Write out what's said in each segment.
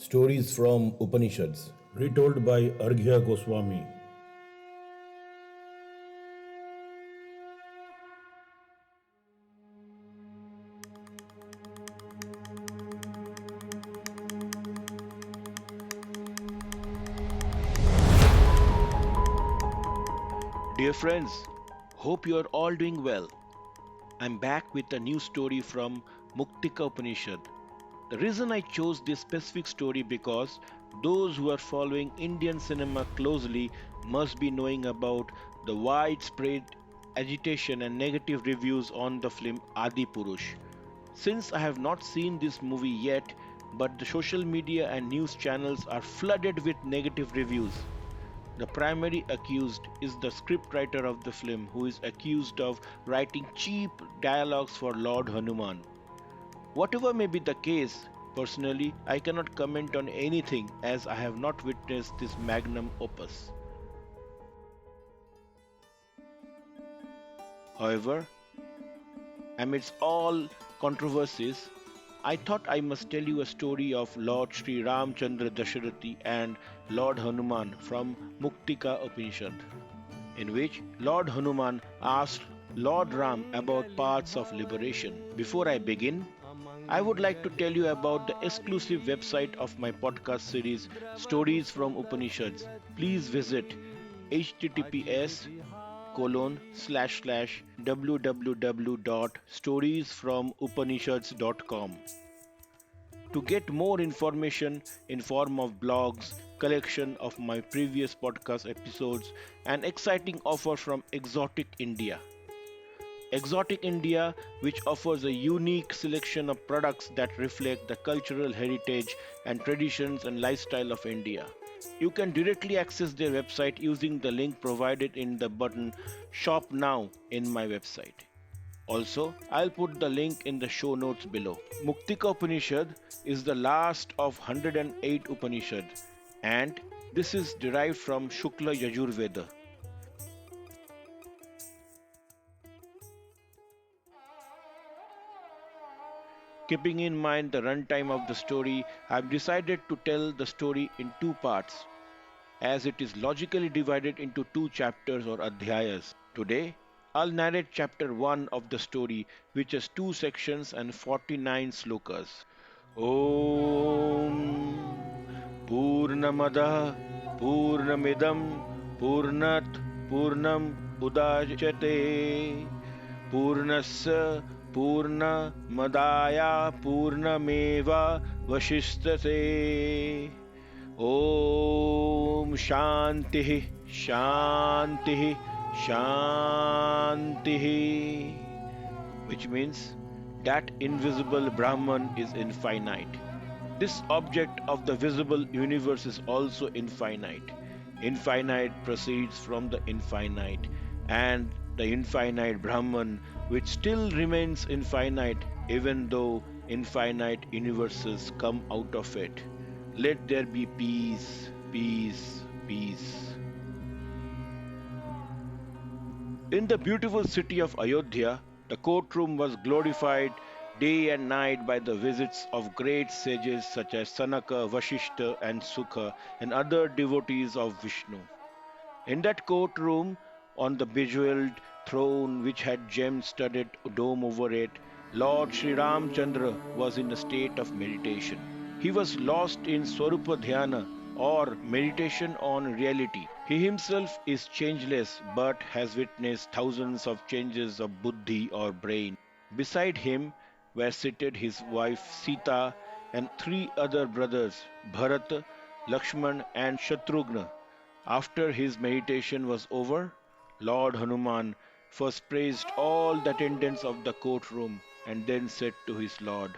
Stories from Upanishads. Retold by Arghya Goswami. Dear friends, hope you are all doing well. I'm back with a new story from Muktika Upanishad. The reason I chose this specific story because those who are following Indian cinema closely must be knowing about the widespread agitation and negative reviews on the film Adi Purush. Since I have not seen this movie yet, but the social media and news channels are flooded with negative reviews. The primary accused is the scriptwriter of the film, who is accused of writing cheap dialogues for Lord Hanuman. Whatever may be the case, personally, I cannot comment on anything as I have not witnessed this magnum opus. However, amidst all controversies, I thought I must tell you a story of Lord Sri Ramchandra Dasharathi and Lord Hanuman from Muktika Upanishad, in which Lord Hanuman asked Lord Ram about paths of liberation. Before I begin, I would like to tell you about the exclusive website of my podcast series Stories from Upanishads. Please visit https://www.storiesfromupanishads.com to get more information in form of blogs, collection of my previous podcast episodes, and exciting offer from Exotic India. Exotic India, which offers a unique selection of products that reflect the cultural heritage and traditions and lifestyle of India. You can directly access their website using the link provided in the button Shop Now in my website. Also, I'll put the link in the show notes below. Muktika Upanishad is the last of 108 Upanishads, and this is derived from Shukla Yajurveda. Keeping in mind the runtime of the story, I've decided to tell the story in two parts, as it is logically divided into two chapters or adhyayas. Today, I'll narrate chapter 1 of the story, which has two sections and 49 slokas. Om Purnamada Purnamidam Purnat Purnam Udachate Purnasya Purnamadaya Purnameva Vashistate Om Shanti Shanti Shanti, which means that invisible Brahman is infinite. This object of the visible universe is also infinite. Infinite proceeds from the infinite, and the infinite Brahman, which still remains infinite even though infinite universes come out of it. Let there be peace, peace, peace. In the beautiful city of Ayodhya, the courtroom was glorified day and night by the visits of great sages such as Sanaka, Vashishta, and Sukha, and other devotees of Vishnu. In that courtroom, on the bejeweled throne which had gem studded dome over it, Lord Sri Ramchandra was in a state of meditation. He was lost in Swarupa Dhyana or meditation on reality. He himself is changeless but has witnessed thousands of changes of buddhi or brain. Beside him were seated his wife Sita and three other brothers Bharat, Lakshman, and Shatrughna. After his meditation was over, Lord Hanuman first praised all the attendants of the courtroom and then said to his Lord,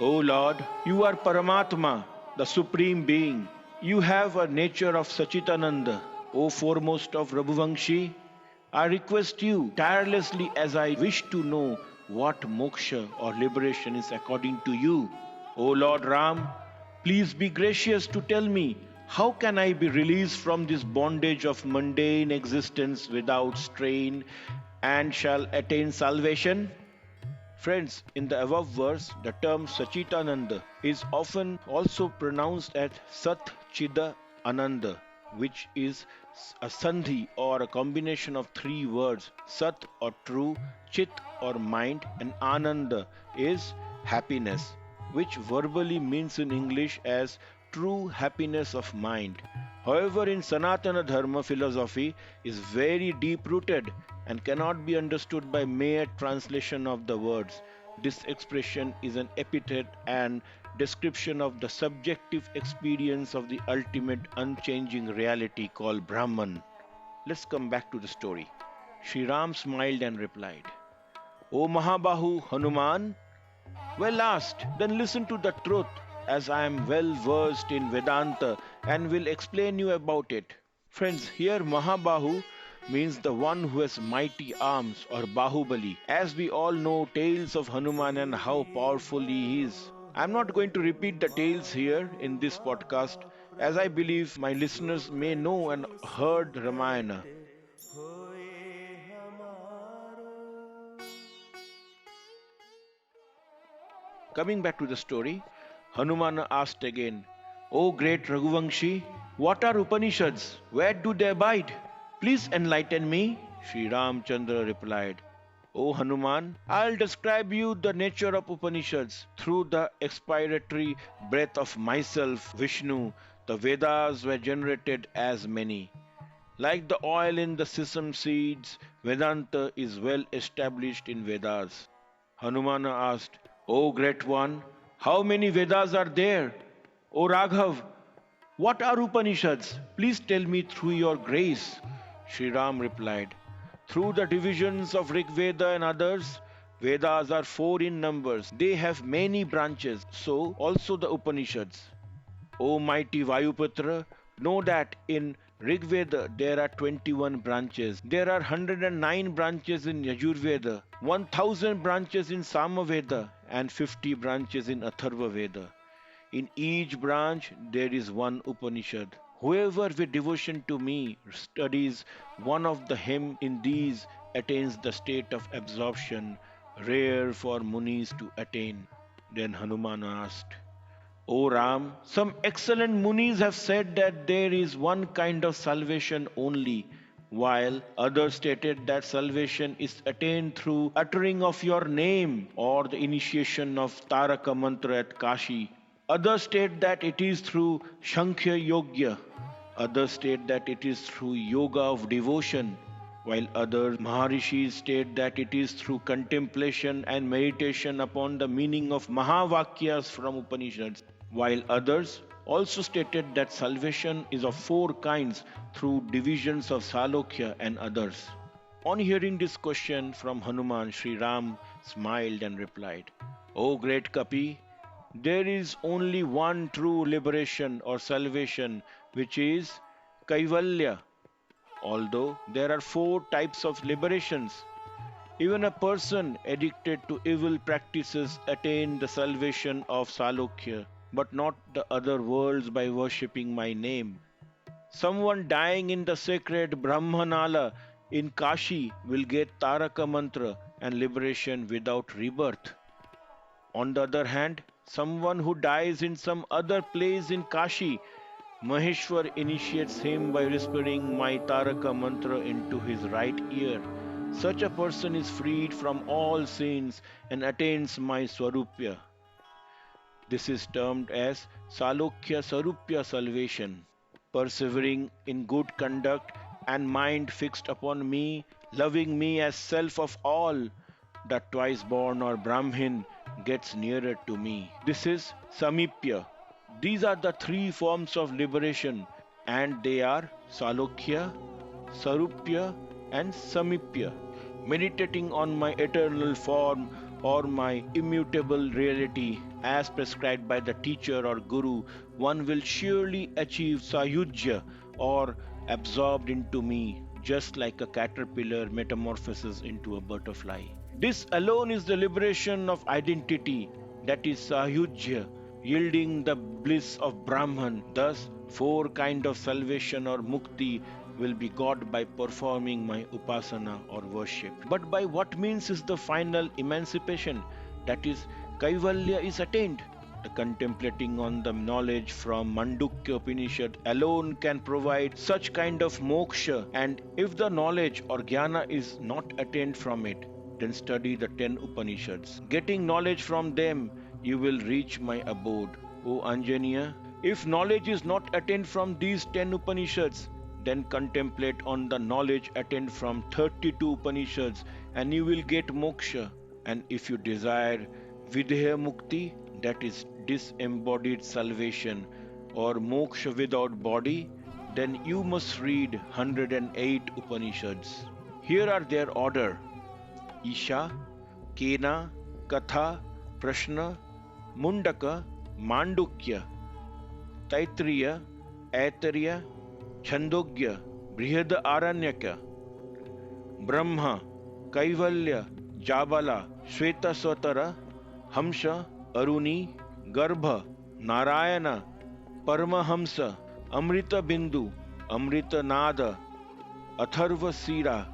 O Lord, you are Paramatma, the Supreme Being. You have a nature of Sachitananda, O foremost of Raghuvangshi. I request you tirelessly as I wish to know what moksha or liberation is according to you. O Lord Ram, please be gracious to tell me how can I be released from this bondage of mundane existence without strain and shall attain salvation? Friends, in the above verse, the term Sachitananda is often also pronounced as Sat Chida Ananda, which is a sandhi or a combination of three words: Sat or true, Chit or mind, and Ananda is happiness, which verbally means in English as true happiness of mind. However, in Sanatana Dharma, philosophy is very deep rooted and cannot be understood by mere translation of the words. This expression is an epithet and description of the subjective experience of the ultimate unchanging reality called Brahman. Let's come back to the story. Sri Ram smiled and replied, O Mahabahu Hanuman, well asked. Then listen to the truth, as I am well versed in Vedanta and will explain you about it. Friends, here Mahabahu means the one who has mighty arms or Bahubali. As we all know tales of Hanuman and how powerful he is. I'm not going to repeat the tales here in this podcast, as I believe my listeners may know and heard Ramayana. Coming back to the story, Hanumana asked again, O great Raghuvangshi, what are Upanishads? Where do they abide? Please enlighten me. Sri Ramchandra replied, O Hanuman, I'll describe you the nature of Upanishads through the expiratory breath of myself, Vishnu. The Vedas were generated as many. Like the oil in the sesame seeds, Vedanta is well established in Vedas. Hanumana asked, O great one, how many Vedas are there? O Raghav, what are Upanishads? Please tell me through your grace. Sri Ram replied, through the divisions of Rig Veda and others, Vedas are four in numbers. They have many branches, so also the Upanishads. O mighty Vayuputra, know that in Rig Veda there are 21 branches. There are 109 branches in Yajurveda, 1000 branches in Samaveda, and 50 branches in Atharva Veda. In each branch there is one Upanishad. Whoever with devotion to me studies one of the hymn in these attains the state of absorption, rare for Munis to attain. Then Hanuman asked, O Ram, some excellent Munis have said that there is one kind of salvation only, while others stated that salvation is attained through uttering of your name or the initiation of Taraka mantra at Kashi. Others state that it is through Shankhya Yogya. Others state that it is through yoga of devotion, while other Maharishis state that it is through contemplation and meditation upon the meaning of Mahavakyas from Upanishads, while others also stated that salvation is of four kinds through divisions of Salokya and others. On hearing this question from Hanuman, Sri Ram smiled and replied, O great Kapi, there is only one true liberation or salvation, which is Kaivalya. Although there are four types of liberations, even a person addicted to evil practices attain the salvation of Salokya, but not the other worlds by worshipping my name. Someone dying in the sacred Brahmanala in Kashi will get Taraka mantra and liberation without rebirth. On the other hand, someone who dies in some other place in Kashi, Maheshwar initiates him by whispering my Taraka mantra into his right ear. Such a person is freed from all sins and attains my Swarupya. This is termed as Salokya Sarupya salvation. Persevering in good conduct and mind fixed upon me, loving me as self of all, the twice born or Brahmin gets nearer to me. This is Samipya. These are the three forms of liberation, and they are Salokya, Sarupya, and Samipya. Meditating on my eternal form or my immutable reality as prescribed by the teacher or guru, one will surely achieve Sayujya or absorbed into me, just like a caterpillar metamorphoses into a butterfly. This alone is the liberation of identity, that is Sayujya, yielding the bliss of Brahman. Thus, four kind of salvation or mukti will be got by performing my upasana or worship. But by what means is the final emancipation, that is, Kaivalya, is attained? The contemplating on the knowledge from Mandukya Upanishad alone can provide such kind of moksha, and if the knowledge or jnana is not attained from it, then study the 10 Upanishads. Getting knowledge from them, you will reach my abode. O Anjaniya, if knowledge is not attained from these 10 Upanishads, then contemplate on the knowledge attained from 32 Upanishads and you will get moksha. And if you desire Videha Mukti, that is disembodied salvation or moksha without body, then you must read 108 Upanishads. Here are their order: Isha, Kena, Katha, Prashna, Mundaka, Mandukya, Taitriya, Aitariya, Chandogya, Brihad Aranyaka, Brahma, Kaivalya, Jabala, Shweta Swatara, Hamsa, Aruni, Garbha, Narayana, Paramahamsa, Amrita Bindu, Amrita Nada, Atharva Sira,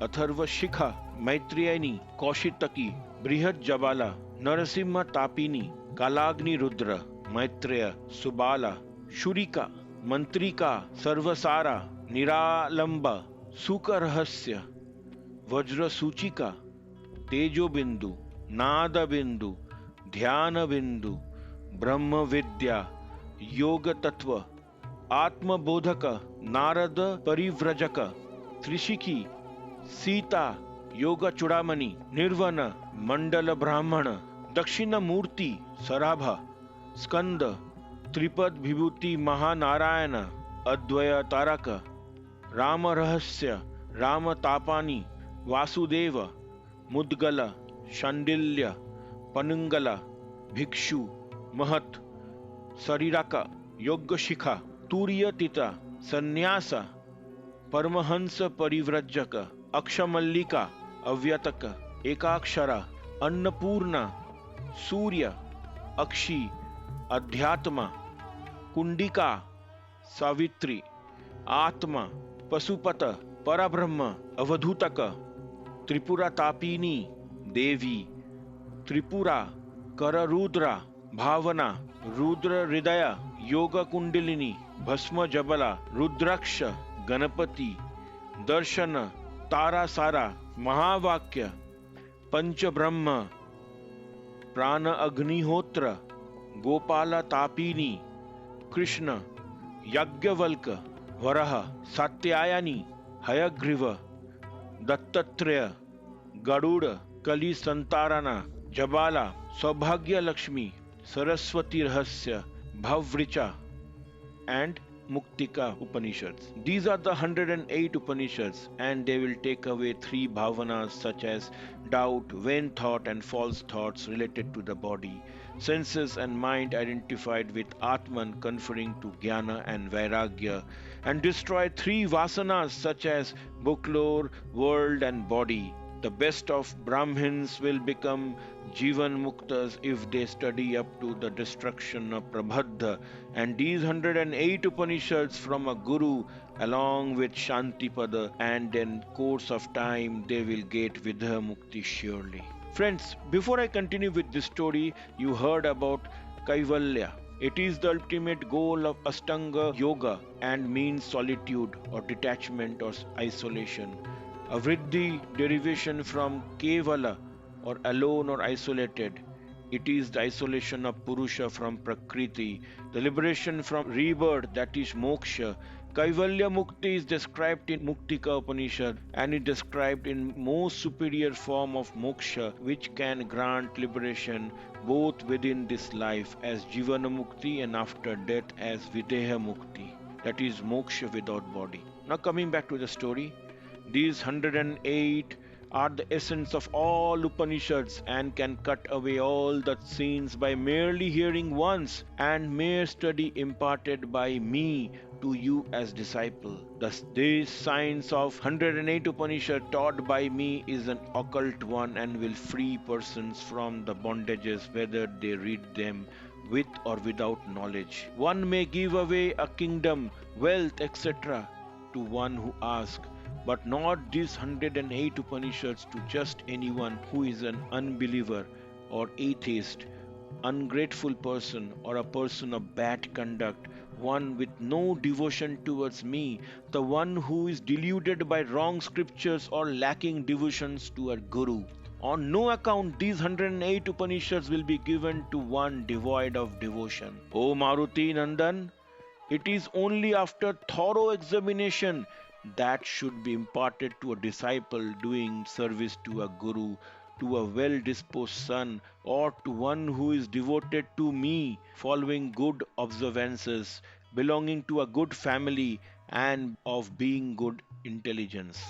Atharva Shikha, Maitrayani, Kaushitaki, Brihad Jabala, Narasimha Tapini, Kalagni Rudra, Maitreya, Subala, Shurika, Mantrika, Sarvasara, Niralamba, Sukha Rahasya, Vajra Suchika, Tejo Bindu, Nada Bindu, Dhyana Bindu, Brahma Vidya, Yoga Tattva, Atma Bodhaka, Narada Parivrajaka, Trishiki, Sita, Yoga Chudamani, Nirvana, Mandala Brahmana, Dakshina Murti, Sarabha, Skanda, Tripad Vibhuti Mahanarayana, Advaya Taraka, Rama Rahasya, Rama Tapani, Vasudeva, Mudgala, Shandilya, Panungala, Bhikshu, Mahat, Sariraka, Yoga Shikha, Turiya Tita, Sannyasa, Paramahansa Parivrajaka, Akshamallika, Avyataka, Ekakshara, Annapurna, Surya, Akshi, Adhyatma, Kundika, Savitri, Atma, Pasupata, Parabrahma, Avadhutaka, Tripura Tapini, Devi, Tripura, Kararudra, Bhavana, Rudra Ridaya, Yoga Kundalini, Bhasma Jabala, Rudraksha, Ganapati, Darshana, Tara Sara, Mahavakya, Pancha Brahma, Prana Agnihotra, Gopala Tapini, Krishna, Yagyavalka, Varaha, Satyayani, Hayagriva, Dattatreya, Garuda, Kali Santarana, Jabala, Saubhagya Lakshmi, Saraswati Rahasya, Bhavricha, and Muktika Upanishads. These are the 108 Upanishads, and they will take away 3 bhavanas such as doubt, vain thought, and false thoughts related to the body, senses and mind identified with Atman conferring to Jnana and Vairagya, and destroy 3 vasanas such as book-lore, world, and body. The best of Brahmins will become Jivan Muktas if they study up to the destruction of Prabhadha, and these 108 Upanishads from a Guru along with Shantipada, and in course of time they will get Vidha Mukti surely. Friends, before I continue with this story, you heard about Kaivalya. It is the ultimate goal of Ashtanga Yoga and means solitude or detachment or isolation. Avriddhi derivation from Kevala or alone or isolated. It is the isolation of Purusha from Prakriti, the liberation from rebirth, that is Moksha. Kaivalya Mukti is described in Muktika Upanishad and is described in most superior form of moksha which can grant liberation both within this life as Jivana Mukti and after death as Videha Mukti, that is moksha without body. Now coming back to the story, these 108 are the essence of all Upanishads and can cut away all the sins by merely hearing once and mere study imparted by me to you as disciple. Thus, this science of 108 Upanishad taught by me is an occult one and will free persons from the bondages whether they read them with or without knowledge. One may give away a kingdom, wealth, etc., to one who asks, but not these 108 Upanishads to just anyone who is an unbeliever or atheist, ungrateful person, or a person of bad conduct, one with no devotion towards me, the one who is deluded by wrong scriptures or lacking devotions to a guru. On no account these 108 Upanishads will be given to one devoid of devotion. O Maruti Nandan, it is only after thorough examination that should be imparted to a disciple doing service to a guru, to a well disposed son, or to one who is devoted to me, following good observances, belonging to a good family, and of being good intelligence.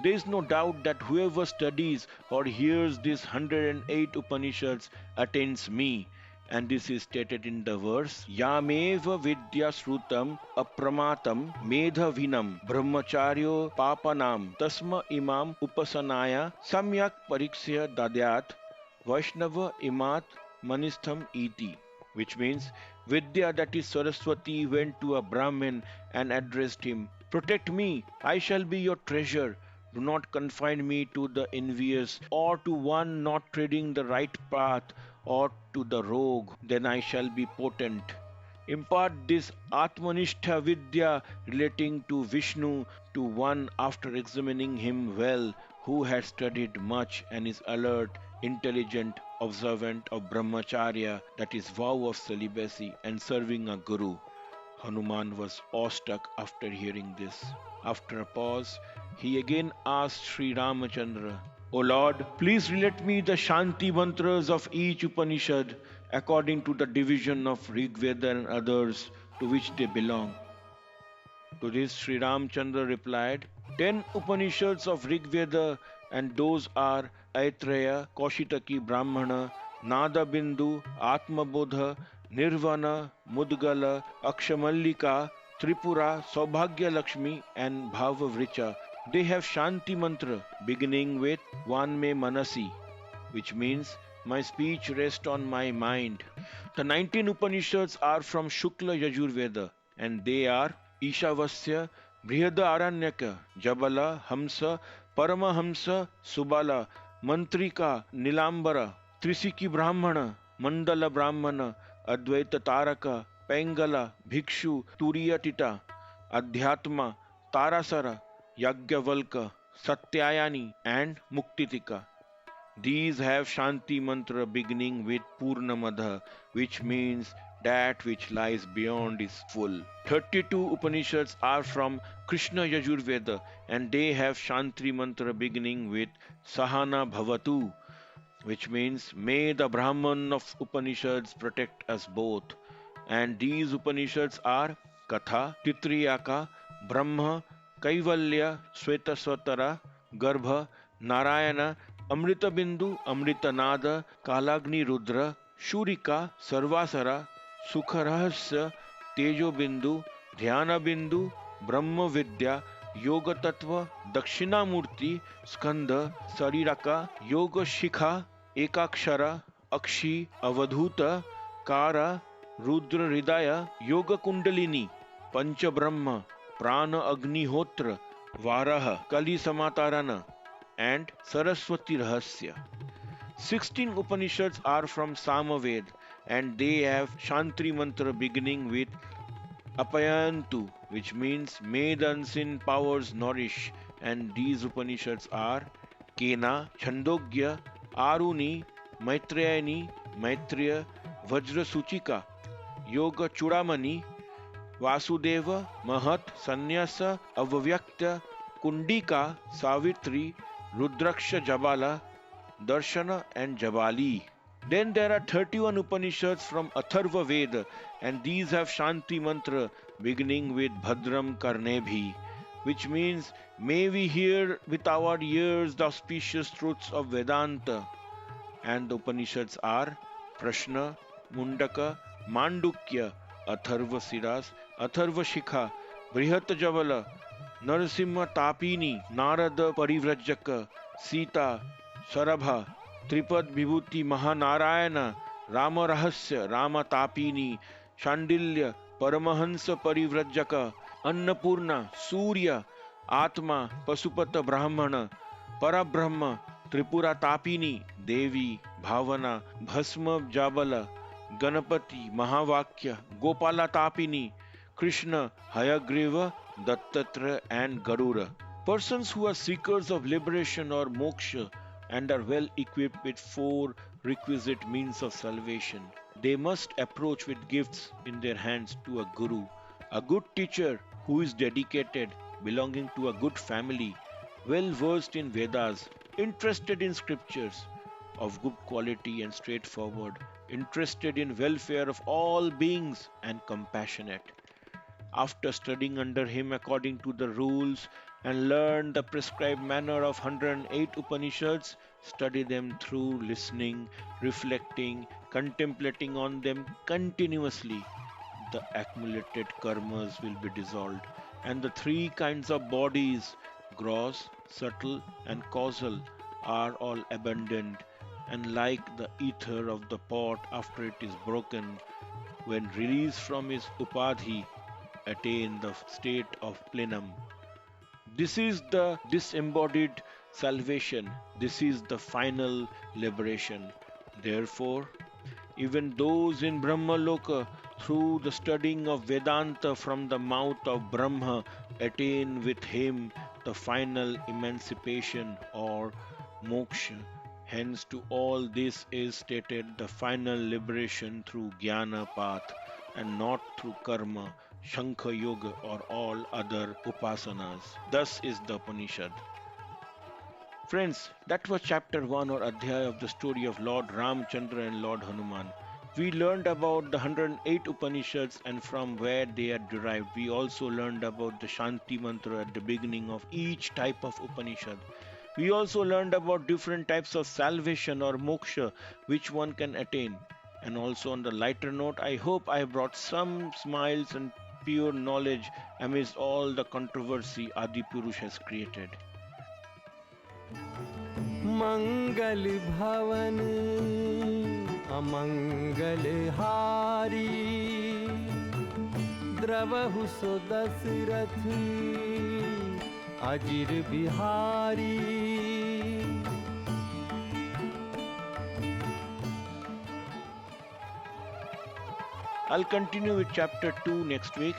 There is no doubt that whoever studies or hears these 108 Upanishads attains me, and this is stated in the verse Yameva Vidya Srutam Apramatam Medhavinam Brahmacharyo Papanam Tasma Imam Upasanaya Samyak Pariksya Dadyat Vaishnava Imat Manistham Iti, which means Vidya, that is Saraswati, went to a Brahmin and addressed him, protect me, I shall be your treasure. Do not confine me to the envious or to one not treading the right path or to the rogue, then I shall be potent. Impart this Atmanishtha Vidya relating to Vishnu to one after examining him well, who has studied much and is alert, intelligent, observant of Brahmacharya, that is vow of celibacy, and serving a guru. Hanuman was awestruck after hearing this. After a pause, he again asked Sri Ramachandra, O Lord, please relate me the Shanti mantras of each Upanishad according to the division of Rig Veda and others to which they belong. To this Sri Ramchandra replied, 10 Upanishads of Rig Veda, and those are Aitreya, Kaushitaki Brahmana, Nada Bindu, Atmabodha, Nirvana, Mudgala, Akshamallika, Tripura, Saubhagya Lakshmi, and Bhavavricha. They have Shanti mantra beginning with Van Me Manasi, which means my speech rests on my mind. The 19 Upanishads are from Shukla Yajurveda, and they are Ishavasya, Brihada Aranyaka, Jabala, Hamsa, Paramahamsa, Subala, Mantrika, Nilambara, Trisiki Brahmana, Mandala Brahmana, Advaita Taraka, Pengala, Bhikshu, Turiyatita, Adhyatma, Tarasara, Yagyavalka, Satyayani, and Muktitika. These have Shanti mantra beginning with Purnamadha, which means that which lies beyond is full. 32 Upanishads are from Krishna Yajurveda, and they have Shanti mantra beginning with Sahana Bhavatu, which means may the Brahman of Upanishads protect us both. And these Upanishads are Katha, Titriyaka, Brahma, Kaivalya, Svetasvatara, Garbha, Narayana, Amrita Bindu, Amrita Nada, Kalagni Rudra, Shurika, Sarvasara, Sukharahasya, Tejo Bindu, Dhyana Bindu, Brahma Vidya, Yoga Tattva, Dakshinamurti, Skanda, Sariraka, Yoga Shikha, Ekakshara, Akshi, Avadhuta, Kara, Rudra Hridaya, Yoga Kundalini, Pancha Brahma, Prana Agnihotra, Varaha, Kali Samatarana, and Saraswati Rahasya. 16 Upanishads are from Samaved, and they have Shantri mantra beginning with Apayantu, which means may the unseen powers nourish, and these Upanishads are Kena, Chandogya, Aruni, Maitrayani, Maitreya, Vajrasuchika, Yoga Chudamani, Vasudeva, Mahat, Sannyasa, Avavyakta, Kundika, Savitri, Rudraksha Jabala, Darshana, and Jabali. Then there are 31 Upanishads from Atharva Veda, and these have Shanti mantra beginning with Bhadram Karnebhi, which means may we hear with our ears the auspicious truths of Vedanta. And the Upanishads are Prashna, Mundaka, Mandukya, Atharva Siras, Atharva Shikha, Brihat Javala, Narasimha Tapini, Narada Parivrajaka, Sita, Sarabha, Tripad Vibhuti Mahanarayana, Rama Rahasya, Rama Tapini, Shandilya, Paramahansa Parivrajaka, Annapurna, Surya, Atma, Pasupata Brahmana, Parabrahma, Tripura Tapini, Devi, Bhavana, Bhasma Jabala, Ganapati, Mahavakya, Gopala Tapini, Krishna, Hayagriva, Dattatra, and Garuda. Persons who are seekers of liberation or moksha and are well equipped with four requisite means of salvation. They must approach with gifts in their hands to a guru, a good teacher who is dedicated, belonging to a good family, well versed in Vedas, interested in scriptures, of good quality and straightforward, interested in welfare of all beings and compassionate. After studying under him according to the rules and learn the prescribed manner of 108 Upanishads, study them through listening, reflecting, contemplating on them continuously, the accumulated karmas will be dissolved, and the three kinds of bodies, gross, subtle, and causal, are all abandoned, and like the ether of the pot after it is broken, when released from its upadhi, attain the state of plenum. This is the disembodied salvation. This is the final liberation. Therefore, even those in Brahmaloka, through the studying of Vedanta from the mouth of Brahma, attain with him the final emancipation or moksha. Hence, to all this is stated the final liberation through jnana path and not through karma, shankha yoga, or all other upasanas. Thus is the Upanishad. Friends, that was chapter 1 or Adhyaya of the story of Lord Ramchandra and Lord Hanuman. We learned about the 108 Upanishads and from where they are derived. We also learned about the Shanti Mantra at the beginning of each type of Upanishad. We also learned about different types of salvation or moksha which one can attain. And also on the lighter note, I hope I brought some smiles and pure knowledge amidst all the controversy Adipurush has created. मंगल भवन अमंगल हारी द्रवहु सो Dasharath अजिर Bihari. I'll continue with chapter 2 next week.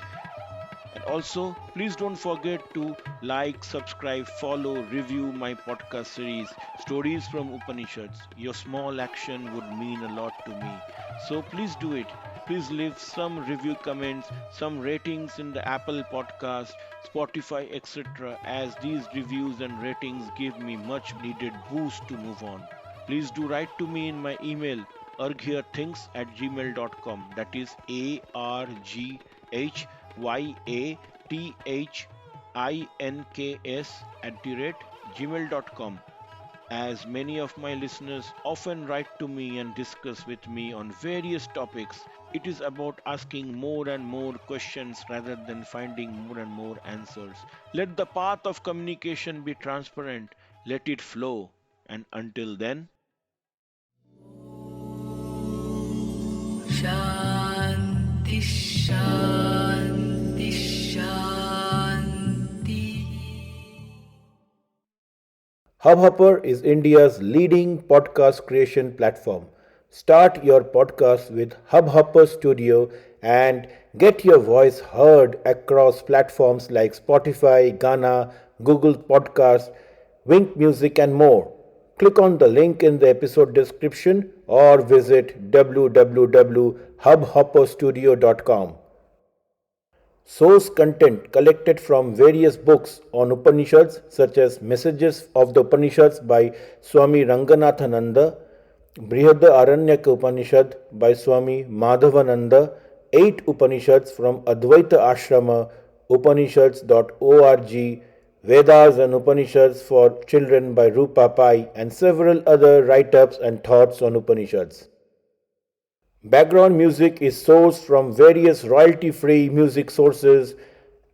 And also, please don't forget to like, subscribe, follow, review my podcast series, Stories from Upanishads. Your small action would mean a lot to me. So please do it. Please leave some review comments, some ratings in the Apple Podcast, Spotify, etc. as these reviews and ratings give me much needed boost to move on. Please do write to me in my email arghyathings@gmail.com. That is ARGHYATHINKS@gmail.com. As many of my listeners often write to me and discuss with me on various topics, it is about asking more and more questions rather than finding more and more answers. Let the path of communication be transparent, let it flow, and until then, Shanti Shanti Shanti. Hubhopper is India's leading podcast creation platform. Start your podcast with Hubhopper Studio and get your voice heard across platforms like Spotify, Ghana, Google Podcasts, Wink Music, and more. Click on the link in the episode description or visit www.hubhopperstudio.com. Source content collected from various books on Upanishads such as Messages of the Upanishads by Swami Ranganathananda, Brihad Aranyaka Upanishad by Swami Madhavananda, 8 Upanishads from Advaita Ashrama, Upanishads.org, Vedas and Upanishads for Children by Rupa Pai, and several other write-ups and thoughts on Upanishads. Background music is sourced from various royalty-free music sources,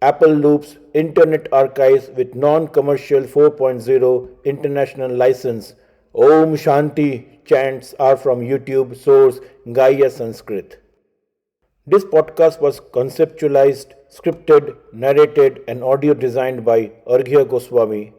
Apple Loops, Internet Archives with non-commercial 4.0 international license. Om Shanti chants are from YouTube source Gaia Sanskrit. This podcast was conceptualized, scripted, narrated, and audio designed by Arghya Goswami.